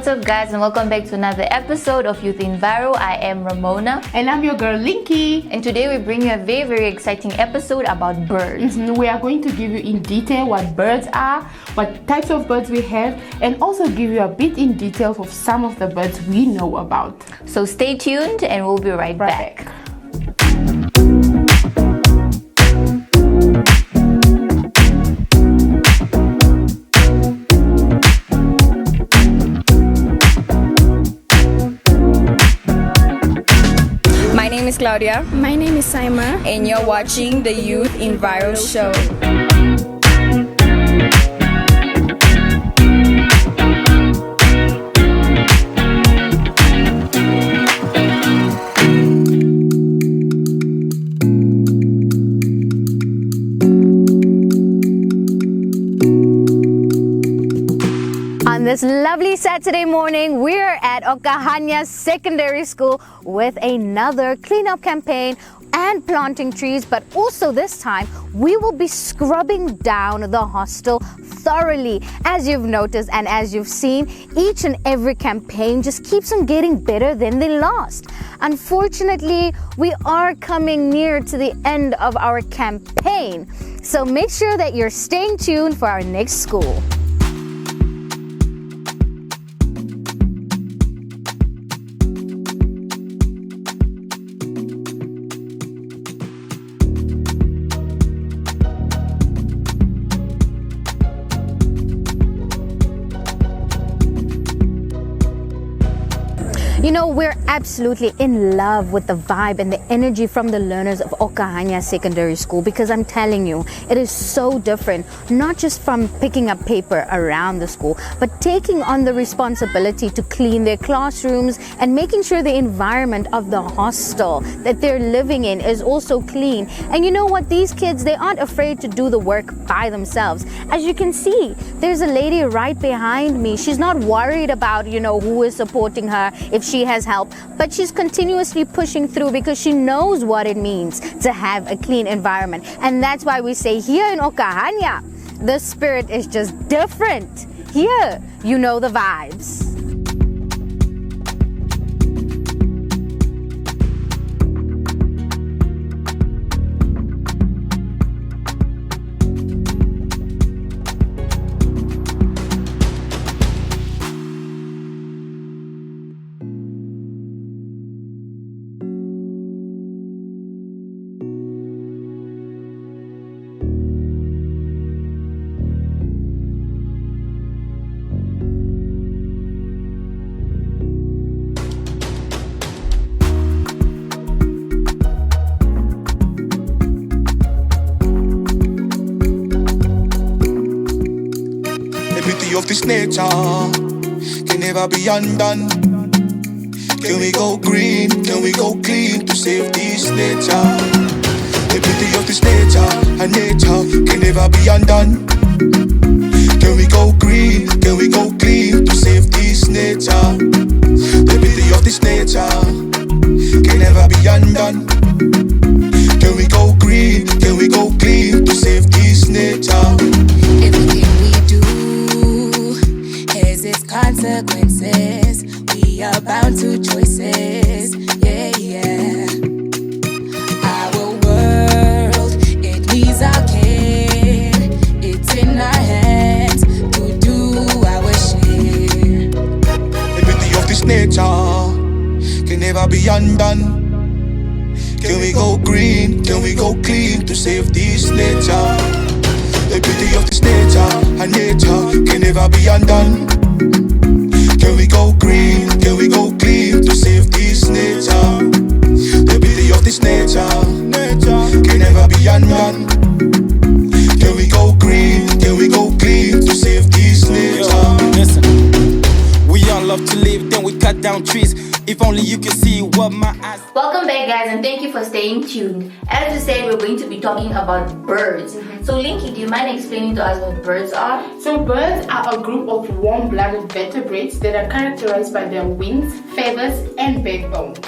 what's up guys, and welcome back to another episode of Youth Enviro. I am Ramona. And I'm your girl Linky. And today we bring you a very, very exciting episode about birds. We are going to give you in detail what birds are, what types of birds we have, and also give you a bit in detail of some of the birds we know about. So stay tuned and we'll be right back. My name is Claudia. My name is Saima. And you're watching the Youth Enviro Show. On this lovely Saturday morning, we're at Okahanya Secondary School with another cleanup campaign and planting trees, but also this time we will be scrubbing down the hostel thoroughly. As you've noticed and as you've seen, each and every campaign just keeps on getting better than the last. Unfortunately, we are coming near to the end of our campaign, so make sure that you're staying tuned for our next school. You know, we're absolutely in love with the vibe and the energy from the learners of Okahanya Secondary School, because I'm telling you, it is so different, not just from picking up paper around the school, but taking on the responsibility to clean their classrooms and making sure the environment of the hostel that they're living in is also clean. And you know what? These kids, they aren't afraid to do the work by themselves. As you can see, there's a lady right behind me. She's not worried about, who is supporting her, if she has help, but she's continuously pushing through because she knows what it means to have a clean environment. And that's why we say here in Okahanya, the spirit is just different. Here, you know the vibes. Of this nature can never be undone. Can we go green? Can we go clean to save this nature? The beauty of this nature and nature can never be undone. Can we go green? Can we go clean to save this nature? The beauty of this nature can never be undone. Can we go green? Can we go clean to save this nature? Everything we do has its consequences. We are bound to choices. Yeah, yeah. Our world, it needs our care. It's in our hands to do our share. The beauty of this nature can never be undone. Can we go green? Can we go clean to save this nature? The beauty of this nature and nature can never be undone. Can we go green? Can we go clean to save this nature? The beauty of this nature can never be undone. Can we go green? Can we go clean to save this nature? Listen, we all love to live, then we cut down trees. If only you can see what my eyes. Welcome back Alright guys, and thank you for staying tuned. As we said, we're going to be talking about birds. So Linky, do you mind explaining to us what birds are? So birds are a group of warm-blooded vertebrates that are characterized by their wings, feathers and backbones.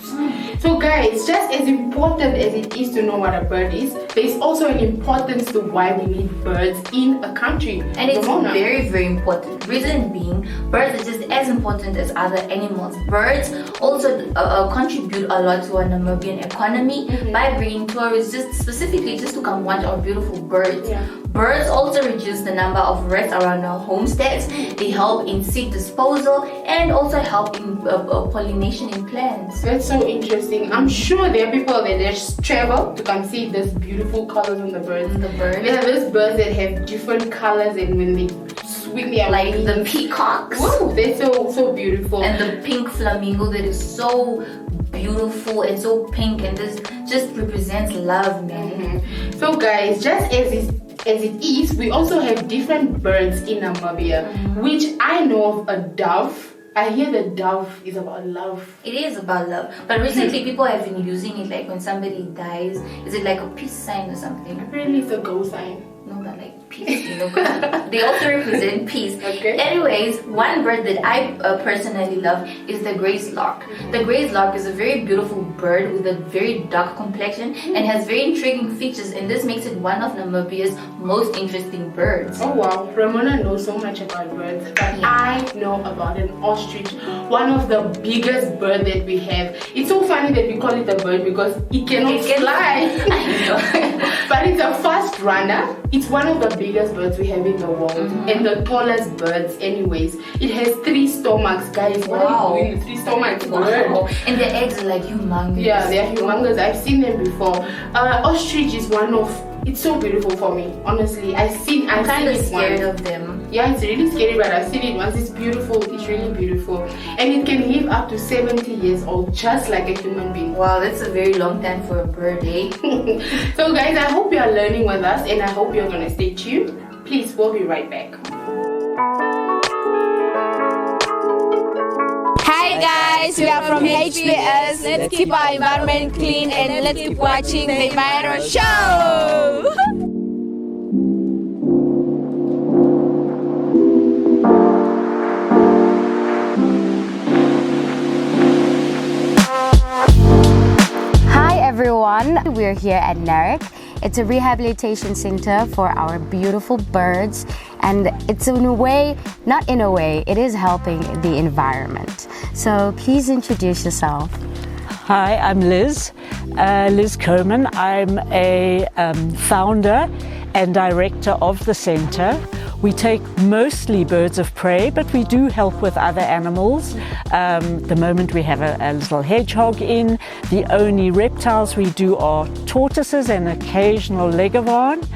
So guys, just as important as it is to know what a bird is, there's also an importance to why we need birds in a country. And it's very, very important. Reason being, birds are just as important as other animals. Birds also contribute a lot to our Namibian economy by bringing tourists specifically to come watch our beautiful birds. Birds also reduce the number of rats around our homesteads. They help in seed disposal and also help in pollination in plants. That's so interesting. I'm sure there are people that just travel to come see these beautiful colors on the birds. There are those birds that have different colors, and when they swing their like wings, the peacocks. Woo, they're so beautiful. And the pink flamingo that is so beautiful and so pink, and this just represents love, man. So guys, just as it is, we also have different birds in Namibia, which I know of a dove. I hear the dove is about love. It is about love, but recently people have been using it like when somebody dies. Is it like a peace sign or something? Apparently it's a go sign. No, but like peace, you know, 'cause they also represent peace. Okay. Anyways, one bird that I personally love is the gray lark. The gray lark is a very beautiful bird with a very dark complexion and has very intriguing features, and this makes it one of Namibia's most interesting birds. Oh wow, Ramona knows so much about birds, but I know about an ostrich, one of the biggest birds that we have. It's so funny that we call it a bird because it cannot fly. I know. But it's a fast runner. It's one of the biggest birds we have in the world and the tallest birds anyways. It has 3 stomachs, guys. What are you doing with 3 stomachs? Wow. And the eggs are like humongous. Yeah, they're humongous. I've seen them before. Ostrich is one of, it's so beautiful for me, honestly. I've seen kind of it scared once. of them. Yeah, it's really scary, but I've seen it once. It's beautiful. It's really beautiful. And it can live up to 70 years old, just like a human being. Wow, that's a very long time for a bird, eh? So guys, I hope you are learning with us, and I hope you're going to stay tuned. Please, we'll be right back. Hi guys, we are from HBS. Let's keep our environment clean and let's keep watching the Enviro show. Hi everyone, we're here at Narek. It's a rehabilitation center for our beautiful birds, and it's in a way, not in a way, it is helping the environment. So please introduce yourself. Hi, I'm Liz Coman. I'm a founder and director of the center. We take mostly birds of prey, but we do help with other animals. The moment we have a little hedgehog in. The only reptiles we do are tortoises and occasional leguan.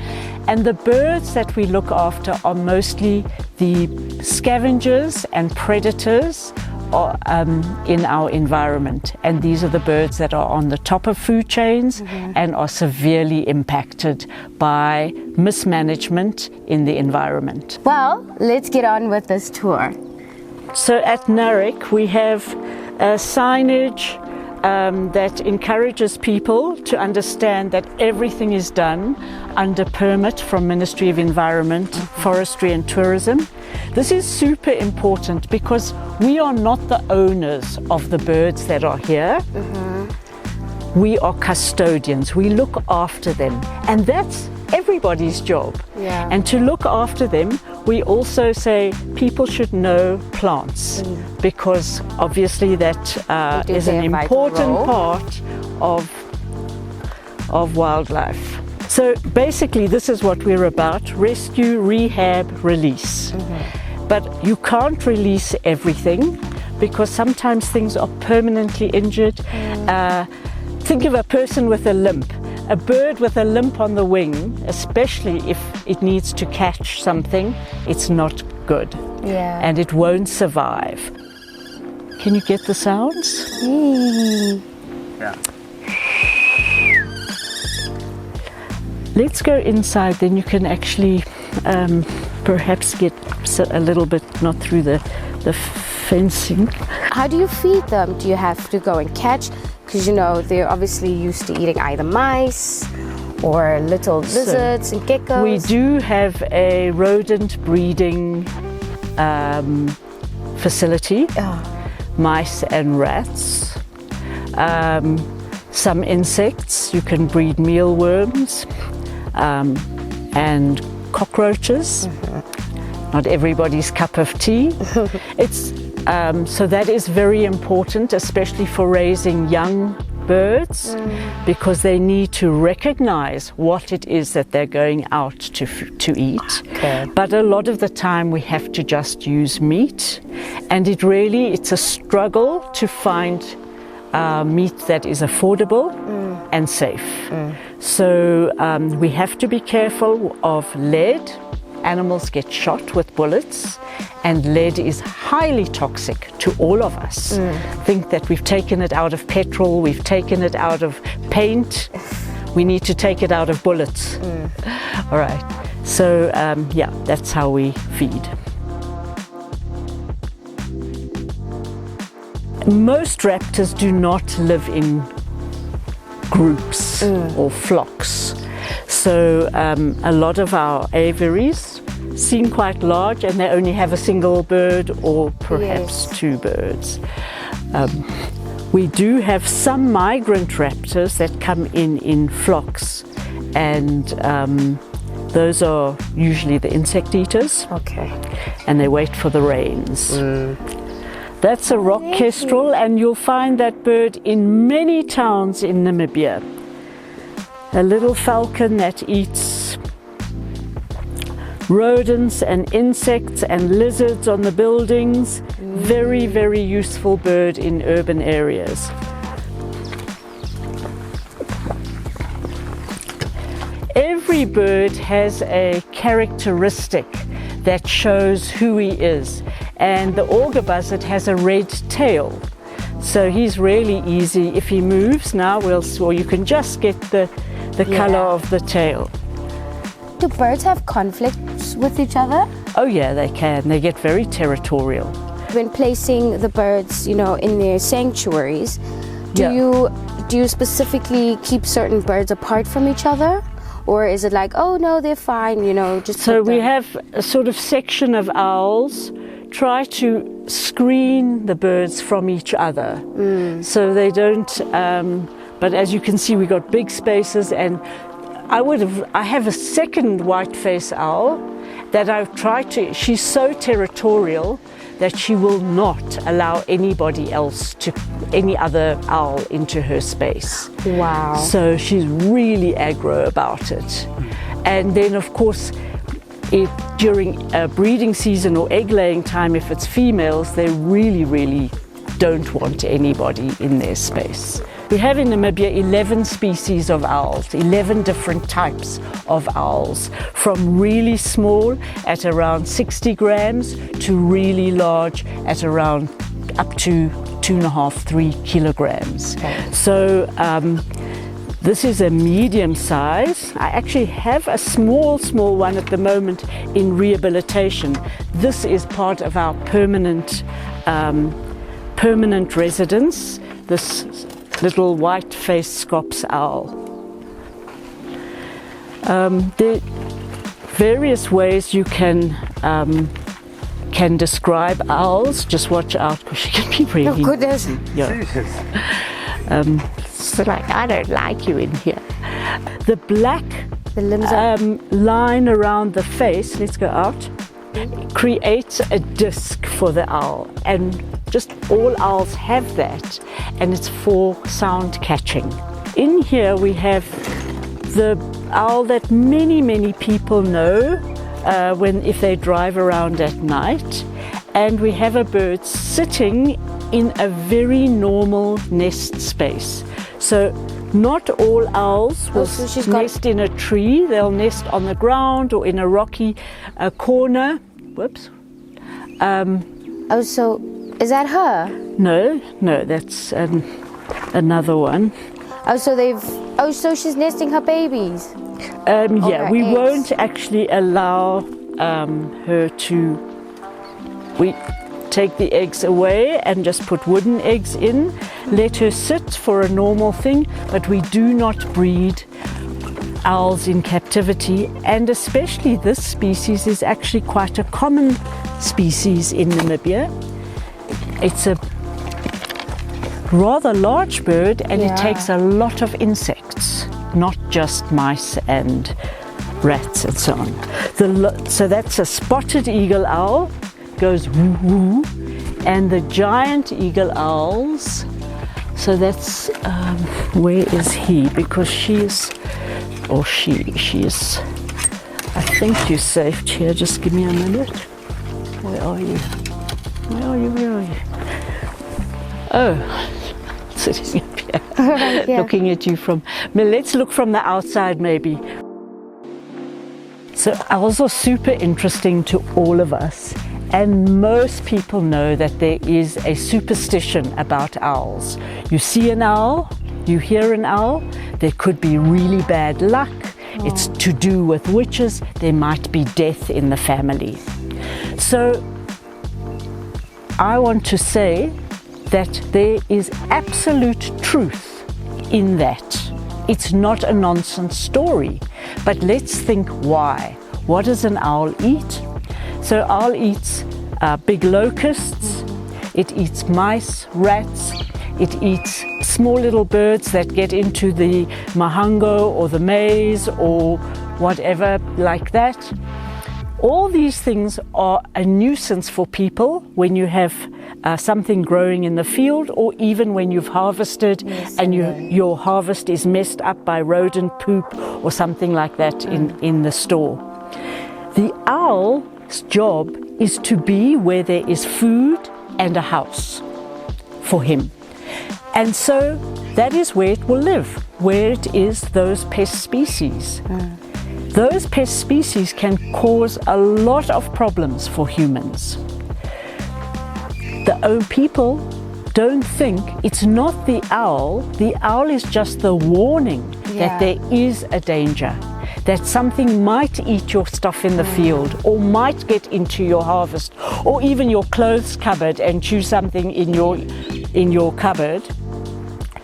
And the birds that we look after are mostly the scavengers and predators in our environment, and these are the birds that are on the top of food chains and are severely impacted by mismanagement in the environment. Well, let's get on with this tour. So at Narek we have signage that encourages people to understand that everything is done under permit from Ministry of Environment, Forestry and Tourism. This is super important because we are not the owners of the birds that are here. We are custodians. We look after them, and that's everybody's job. And to look after them, we also say people should know plants because obviously that is an important part of wildlife. So basically this is what we're about: rescue, rehab, release. But you can't release everything because sometimes things are permanently injured. Think of a person with a limp. A bird with a limp on the wing, especially if it needs to catch something, it's not good. And it won't survive. Can you get the sounds? Yeah. Let's go inside, then you can actually perhaps get a little bit, not through the fencing. How do you feed them? Do you have to go and catch? Because, you know, they're obviously used to eating either mice or little lizards and geckos. We do have a rodent breeding facility, mice and rats. Some insects, you can breed mealworms and cockroaches. Not everybody's cup of tea. So that is very important, especially for raising young birds, because they need to recognize what it is that they're going out to eat. Okay. But a lot of the time we have to just use meat, and it's a struggle to find meat that is affordable and safe. So we have to be careful of lead. Animals get shot with bullets, and lead is highly toxic to all of us. Think that we've taken it out of petrol, we've taken it out of paint, we need to take it out of bullets. All right, so yeah, that's how we feed. Most raptors do not live in groups or flocks. So a lot of our aviaries seem quite large, and they only have a single bird or perhaps two birds. We do have some migrant raptors that come in flocks, and those are usually the insect eaters. Okay. And they wait for the rains. That's a rock kestrel, and you'll find that bird in many towns in Namibia. A little falcon that eats rodents and insects and lizards on the buildings. Very, very useful bird in urban areas. Every bird has a characteristic that shows who he is, and the auger buzzard has a red tail. So he's really easy. If he moves now, you can just get the color of the tail. Do birds have conflicts with each other? Oh yeah, they can. They get very territorial. When placing the birds, you know, in their sanctuaries, do you specifically keep certain birds apart from each other? Or is it like, oh no, they're fine, you know, just... So we have a sort of section of owls, try to screen the birds from each other. So they don't, but as you can see, we got big spaces, and I have a second white-faced owl that I've tried to, she's so territorial that she will not allow anybody else any other owl into her space. Wow. So she's really aggro about it. And then of course, during breeding season or egg laying time, if it's females, they really, really don't want anybody in their space. We have in Namibia 11 species of owls, 11 different types of owls, from really small at around 60 grams to really large at around up to 2.5, 3 kilograms. Okay. So this is a medium size. I actually have a small one at the moment in rehabilitation. This is part of our permanent residence, this little white-faced Scops owl. There are various ways you can describe owls. Just watch out, because she can be really... Oh goodness. Yeah. So like, I don't like you in here. The black line around the face, let's go out, creates a disc for the owl, and just all owls have that, and it's for sound catching. In here we have the owl that many people know if they drive around at night, and we have a bird sitting in a very normal nest space. So not all owls will nest in a tree. They'll nest on the ground or in a rocky corner. Whoops. Oh, so is that her? No, that's another one. Oh, so she's nesting her babies. Yeah, we won't actually allow her to. We take the eggs away and just put wooden eggs in, let her sit for a normal thing, but we do not breed owls in captivity, and especially this species is actually quite a common species in Namibia. It's a rather large bird, and it takes a lot of insects, not just mice and rats and so on. So that's a spotted eagle owl, goes woo woo, and the giant eagle owls, so that's, where is he? Because she is, I think you're safe here, just give me a minute. Where are you? Where are you? Oh, sitting up here, looking at you from, let's look from the outside maybe. So owls are super interesting to all of us, and most people know that there is a superstition about owls. You see an owl, you hear an owl, there could be really bad luck, it's to do with witches, there might be death in the family. So I want to say that there is absolute truth in that. It's not a nonsense story, but let's think why. What does an owl eat? So owl eats big locusts, it eats mice, rats, it eats small little birds that get into the mahango or the maize or whatever like that. All these things are a nuisance for people when you have something growing in the field, or even when you've harvested and your harvest is messed up by rodent poop or something like that in the store. The owl's job is to be where there is food and a house for him. And so that is where it will live, where it is those pest species. Those pest species can cause a lot of problems for humans. The people don't think it's not the owl. The owl is just the warning that there is a danger, that something might eat your stuff in the field, or might get into your harvest, or even your clothes cupboard and chew something in your cupboard.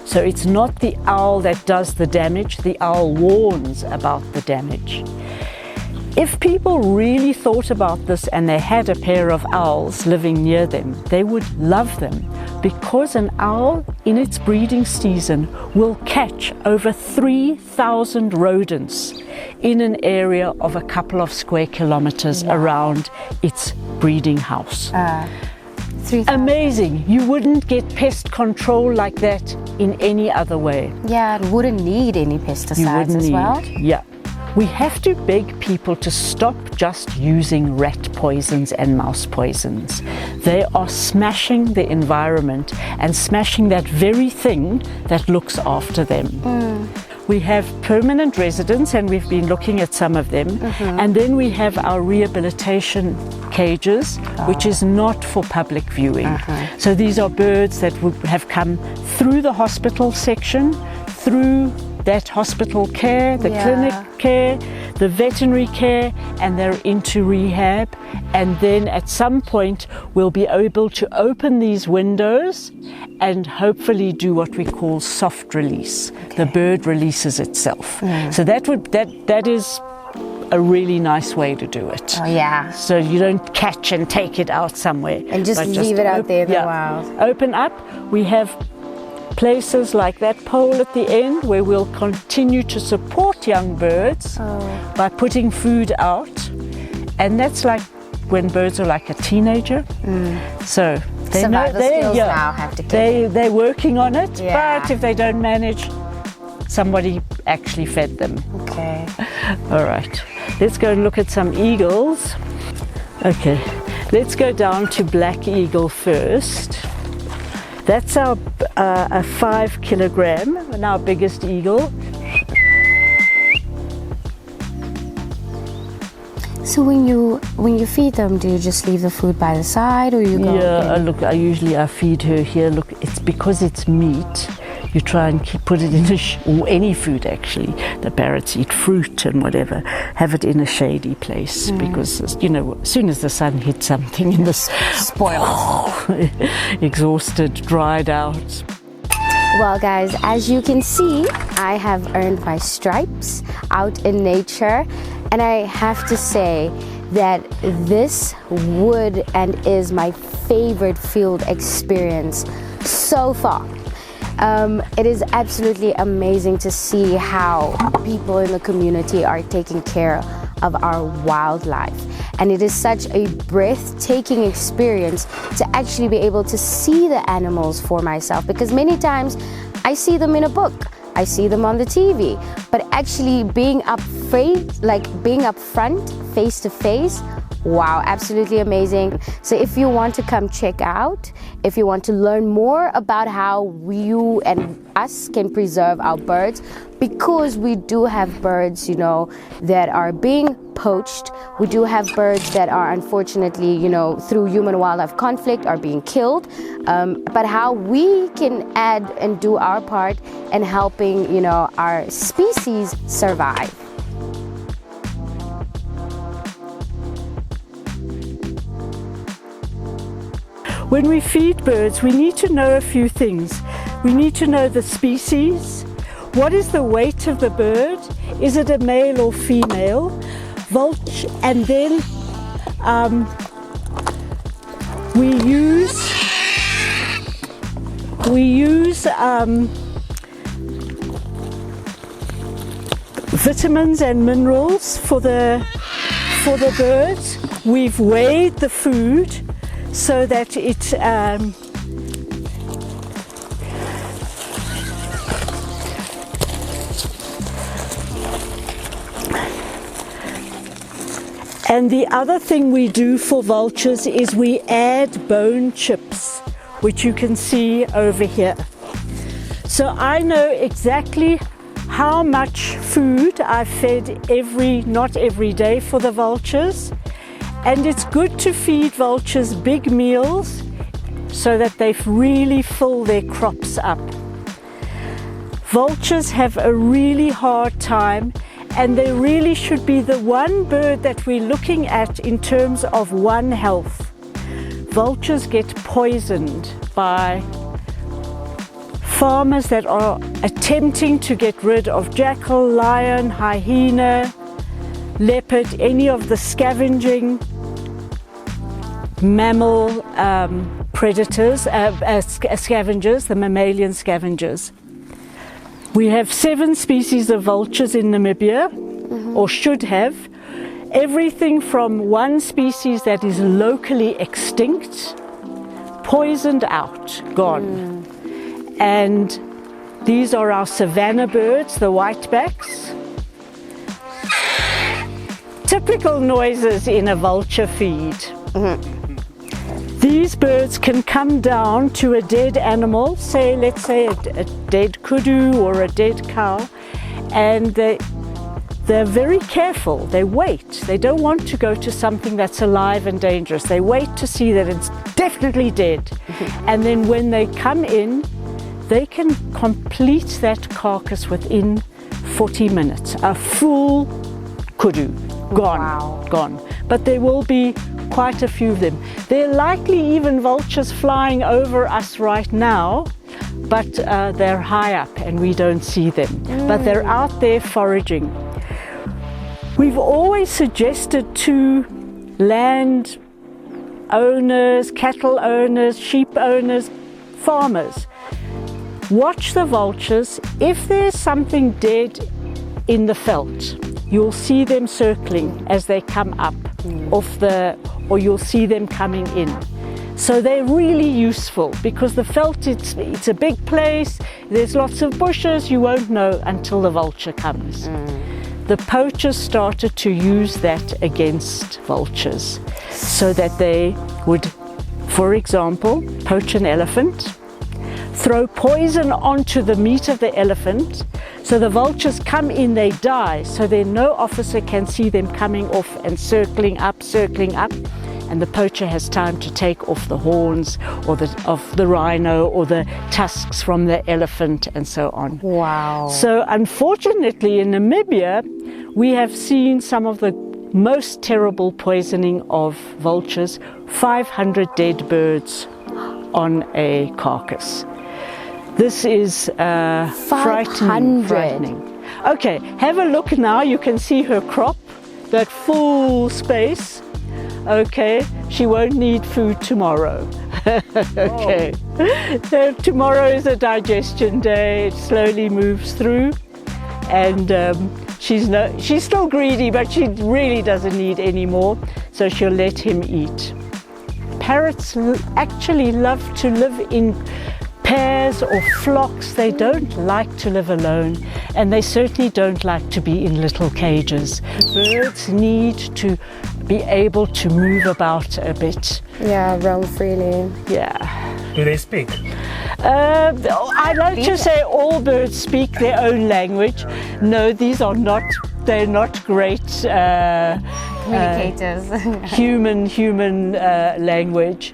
So it's not the owl that does the damage, the owl warns about the damage. If people really thought about this and they had a pair of owls living near them, they would love them, because an owl in its breeding season will catch over 3,000 rodents in an area of a couple of square kilometers around its breeding house. Amazing. You wouldn't get pest control like that in any other way. Yeah, it wouldn't need any pesticides as well. Yeah. We have to beg people to stop just using rat poisons and mouse poisons. They are smashing the environment and smashing that very thing that looks after them. We have permanent residents, and we've been looking at some of them. And then we have our rehabilitation cages, which is not for public viewing. So these are birds that would have come through the hospital section, through that hospital care, the clinic care, the veterinary care, and they're into rehab. And then at some point we'll be able to open these windows and hopefully do what we call soft release. The bird releases itself. So that is a really nice way to do it. So you don't catch and take it out somewhere. And just leave it out there in the wild. Open up. We have places like that pole at the end where we'll continue to support young birds by putting food out. And that's like when birds are like a teenager. So they know now have to they're working on it, but if they don't manage, somebody actually fed them. Okay. All right, let's go and look at some eagles. Okay, let's go down to black eagle first. That's our a 5 kilogram, and our biggest eagle. So when you feed them, do you just leave the food by the side, or you go? Look, I feed her here. Look, it's because it's meat. You try and put it in or any food actually. The parrots eat fruit and whatever. Have it in a shady place because as soon as the sun hits something in the spoiled, exhausted, dried out. Well, guys, as you can see, I have earned my stripes out in nature, and I have to say that this would and is my favorite field experience so far. It is absolutely amazing to see how people in the community are taking care of our wildlife. And it is such a breathtaking experience to actually be able to see the animals for myself, because many times I see them in a book, I see them on the TV, but actually being up front, face to face, wow, absolutely amazing. So if you want to come check out, if you want to learn more about how you and us can preserve our birds, because we do have birds, you know, that are being poached. We do have birds that are unfortunately, you know, through human-wildlife conflict are being killed. But how we can add and do our part in helping, you know, our species survive. When we feed birds, we need to know a few things. We need to know the species. What is the weight of the bird? Is it a male or female? And then we use vitamins and minerals for the birds. We've weighed the food so that it and the other thing we do for vultures is we add bone chips, which you can see over here. So I know exactly how much food I fed not every day for the vultures. And it's good to feed vultures big meals so that they really fill their crops up. Vultures have a really hard time, and they really should be the one bird that we're looking at in terms of One Health. Vultures get poisoned by farmers that are attempting to get rid of jackal, lion, hyena, leopard, any of the scavenging mammal predators, scavengers, the mammalian scavengers. We have 7 species of vultures in Namibia, or should have. Everything from one species that is locally extinct, poisoned out, gone. And these are our savanna birds, the whitebacks. Typical noises in a vulture feed. These birds can come down to a dead animal, let's say a dead kudu or a dead cow, and they're very careful. They wait. They don't want to go to something that's alive and dangerous. They wait to see that it's definitely dead. And then when they come in, they can complete that carcass within 40 minutes. A full kudu, gone, wow. Gone. But there will be quite a few of them. There are likely even vultures flying over us right now, but they're high up and we don't see them. But they're out there foraging. We've always suggested to land owners, cattle owners, sheep owners, farmers, watch the vultures. If there's something dead in the veld, you'll see them circling as they come up or you'll see them coming in. So they're really useful because the veld, it's a big place, there's lots of bushes, you won't know until the vulture comes. The poachers started to use that against vultures so that they would, for example, poach an elephant, throw poison onto the meat of the elephant, so the vultures come in, they die, so then no officer can see them coming off and circling up, and the poacher has time to take off the horns of the rhino or the tusks from the elephant and so on. Wow. So unfortunately in Namibia, we have seen some of the most terrible poisoning of vultures, 500 dead birds on a carcass. This is frightening. 500. Okay, have a look now. You can see her crop, that full space. Okay, she won't need food tomorrow. Okay, so tomorrow is a digestion day. It slowly moves through, and she's still greedy, but she really doesn't need any more, so she'll let him eat. Parrots actually love to live in pairs or flocks. They don't like to live alone, and they certainly don't like to be in little cages. Birds need to be able to move about a bit. Yeah, roam freely. Yeah. Do they speak? I like to say all birds speak their own language. No, they're not great Communicators. human language.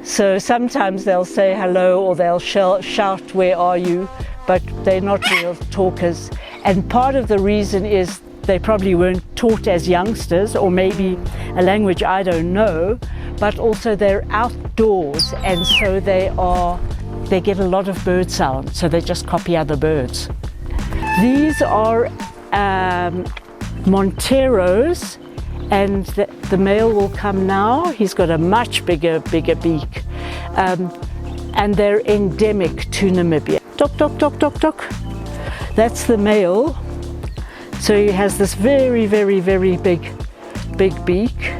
So sometimes they'll say hello or they'll shout, "Where are you?" But they're not real talkers. And part of the reason is they probably weren't taught as youngsters, or maybe a language I don't know, but also they're outdoors, and so they get a lot of bird sound, so they just copy other birds. These are Monteros, and the male will come now. He's got a much bigger beak, and they're endemic to Namibia. Tok, tok, tok, tok, tok. That's the male. So he has this very, very, very big beak.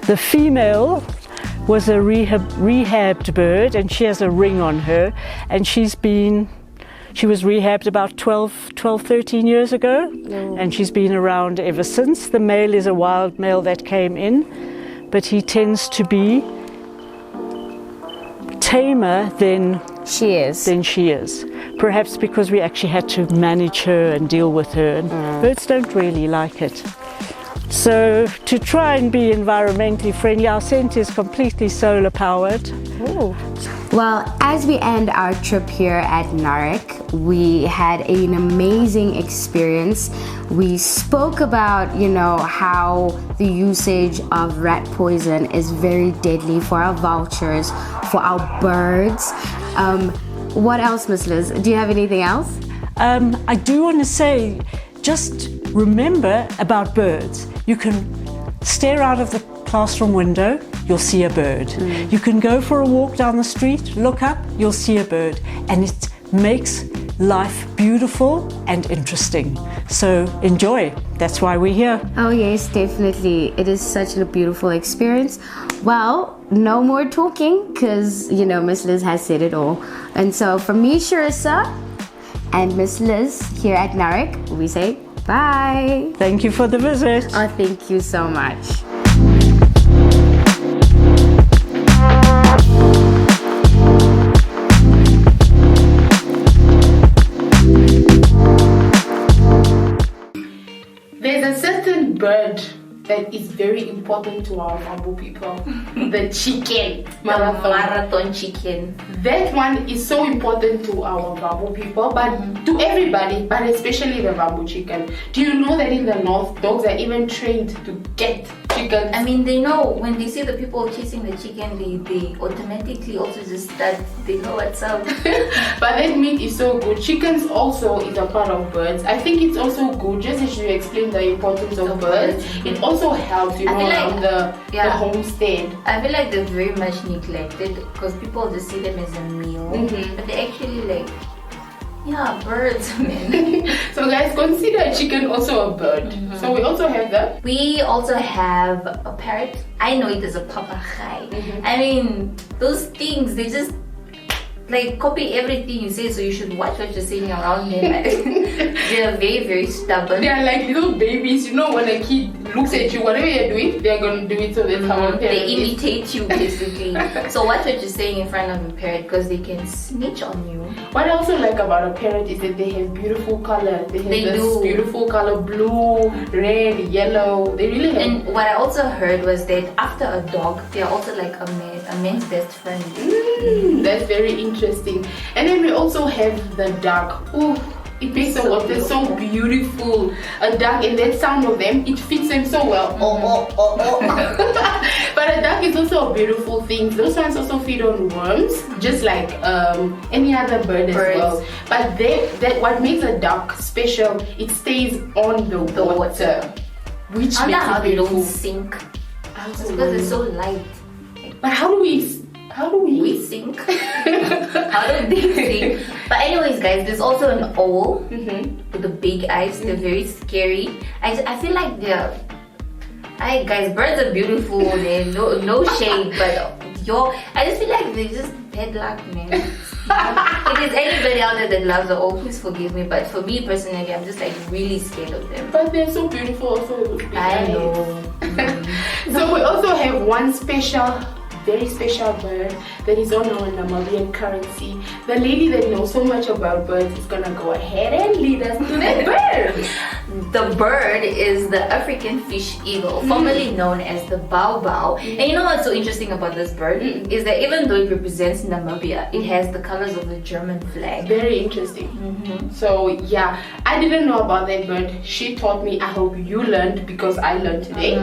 The female was a rehabbed bird, and she has a ring on her, and she was rehabbed about 12, 13 years ago, and she's been around ever since. The male is a wild male that came in, but he tends to be tamer than she is. Perhaps because we actually had to manage her and deal with her, and birds don't really like it. So to try and be environmentally friendly, our centre is completely solar powered. Well, as we end our trip here at Narek, we had an amazing experience. We spoke about, how the usage of rat poison is very deadly for our vultures, for our birds. What else, Miss Liz? Do you have anything else? I do want to say, just remember about birds. You can stare out of the classroom window, you'll see a bird. You can go for a walk down the street, look up, you'll see a bird. And it makes life beautiful and interesting. So enjoy. That's why we're here. Oh yes, definitely. It is such a beautiful experience. Well, no more talking, because, Miss Liz has said it all. And so from me, Sharissa, and Miss Liz here at Narek, we say bye. Thank you for the visit. Oh, thank you so much. There's a certain bird that is very important to our Bambu people. The chicken. Marathon chicken. That one is so important to our Bambu people, but to everybody, but especially the Bambu chicken. Do you know that in the north, dogs are even trained to get chickens? I mean, they know when they see the people chasing the chicken, they automatically also just start, they know what's up. But that meat is so good. Chickens also is a part of birds. I think it's also good, just as you explained the importance of birds, it also helps, around the homestead. I feel like they're very much neglected because people just see them as a meal, but they actually birds, man. So guys, consider chicken also a bird. So we also have that. We also have a parrot. I know it is a papagay. I mean, those things, they just copy everything you say, so you should watch what you're saying around them. They're very, very stubborn. They are like little babies. When a kid looks at you, whatever you're doing, they're going to do it. So that's how they imitate you, basically. So watch what you're saying in front of a parrot, because they can snitch on you. What I also like about a parrot is that they have beautiful color. They have this beautiful color, blue, red, yellow. They really have. And what I also heard was that after a dog, they're also like a man's best friend. That's very interesting. And then we also have the duck. Ooh, It makes the water so beautiful. A duck, and that sound of them, it fits them so well. But a duck is also a beautiful thing. Those ones also feed on worms, just like any other bird as well. But that what makes a duck special, it stays on the water. Which I wonder makes how it they don't beautiful. sink. It's because they're so light. But how do we We sink? How do they sink? But anyways, guys, there's also an owl with the big eyes. They're very scary. I feel like guys, birds are beautiful. They're no shade, but I just feel like they're just bad luck, man. If there's anybody out there that loves the owl, please forgive me. But for me personally, I'm just like really scared of them. But they're so beautiful also. With big I eyes. know. So we also have one very special bird that is on our Namibian currency. The lady that knows so much about birds is gonna go ahead and lead us to that bird. The bird is the African fish eagle, formerly known as the bao. And you know what's so interesting about this bird is that even though it represents Namibia, it has the colors of the German flag. Very interesting. So yeah, I didn't know about that bird. She taught me. I hope you learned, because I learned today.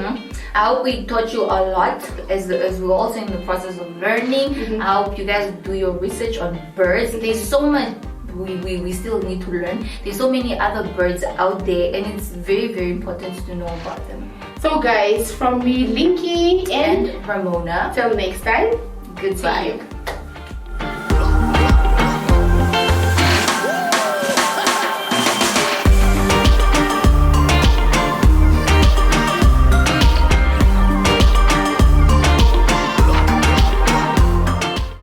I hope we taught you a lot as we're also in the process of learning. I hope you guys do your research on birds. There's so much we still need to learn. There's so many other birds out there, and it's very, very important to know about them. So guys, from me, Linky and Ramona, till next time, goodbye. see you.